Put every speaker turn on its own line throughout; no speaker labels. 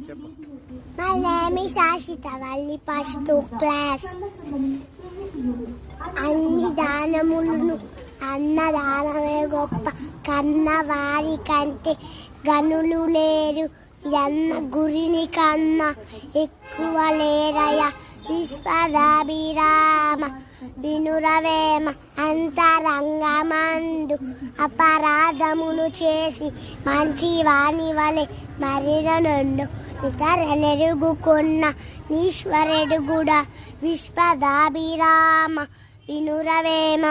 My name is Ashita Valli, first class. అన్ని దానములను అన్నదానమే గొప్ప కన్నవారి కంటే గనులు లేరు ఎన్న గురిని కన్నా ఎక్కువ లేరయ విశ్వదాభిరామ వినురవేమ అంతరంగమందు అపరాధమును చేసి మంచి వాణి వలె మరినొండు ఇతర నెరుగుకున్న ఈశ్వరుడు కూడా విశ్వదాభిరామ వినురవేమ.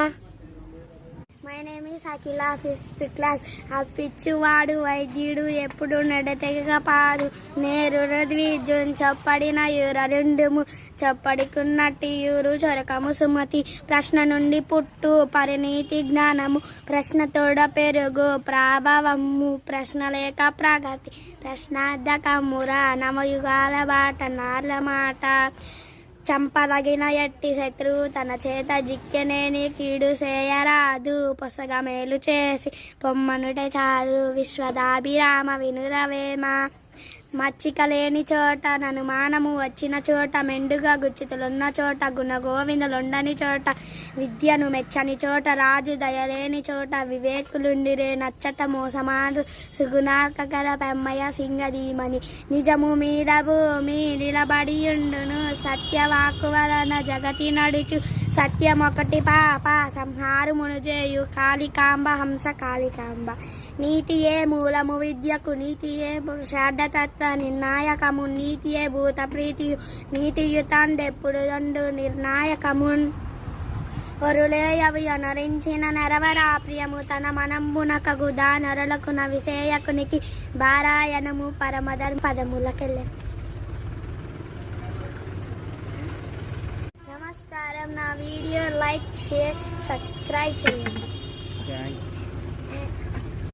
My name is Akhila, fifth class. ఆ పిచ్చివాడు వైద్యుడు ఎప్పుడు నడతెగపారు నేరు ద్విజున్ చప్పడిన యూర రెండుము చప్పడికున్నట్టి యూరు చొరకము సుమతి. ప్రశ్న నుండి పుట్టు పరిణీతి జ్ఞానము ప్రశ్నతోడ పెరుగు ప్రాభవము ప్రశ్న లేక ప్రగతి ప్రశ్నార్థకమురా నవయుగాల బాట నార్ల మాట. చంపదగిన ఎట్టి శత్రువు తన చేత జిక్కెనేని కీడు చేయరాదు పొసగ మేలు చేసి పొమ్మనుటే చాలు విశ్వదాభిరామ వినురవేమ. మచ్చిక లేని చోట అనుమానము వచ్చిన చోట మెండుగా గుచ్చితులున్న చోట గుణ గోవిందులుండని చోట విద్యను మెచ్చని చోట రాజు దయలేని చోట వివేకులుండిరే నచ్చట మోసమాడు సుగుణాకర పెమ్మయ సింగదీమని. నిజము మీద భూమి నిలబడియుండును సత్యవాకు వలన జగతి నడుచు సత్యమొకటి పాప సంహారమును చేయు కాళికాంబ హంస కాళికాంబ. నీతియే మూలము విద్యకు నీతియే పురుషార్థతత్వ నిర్ణాయకము నీతియే భూత ప్రీతియు నీతియుతండెప్పుడు దండు నిర్ణాయకమున్. ఒరులేయవి అనరించిన నెరవరా ప్రియము తన మనంబునకగుదా నరులకున విషేయకునికి బారాయణము పరమధర్మ పదములకెళ్ళే. నమస్కారం. నా వీడియో లైక్ షేర్ సబ్స్క్రైబ్ చేయండి.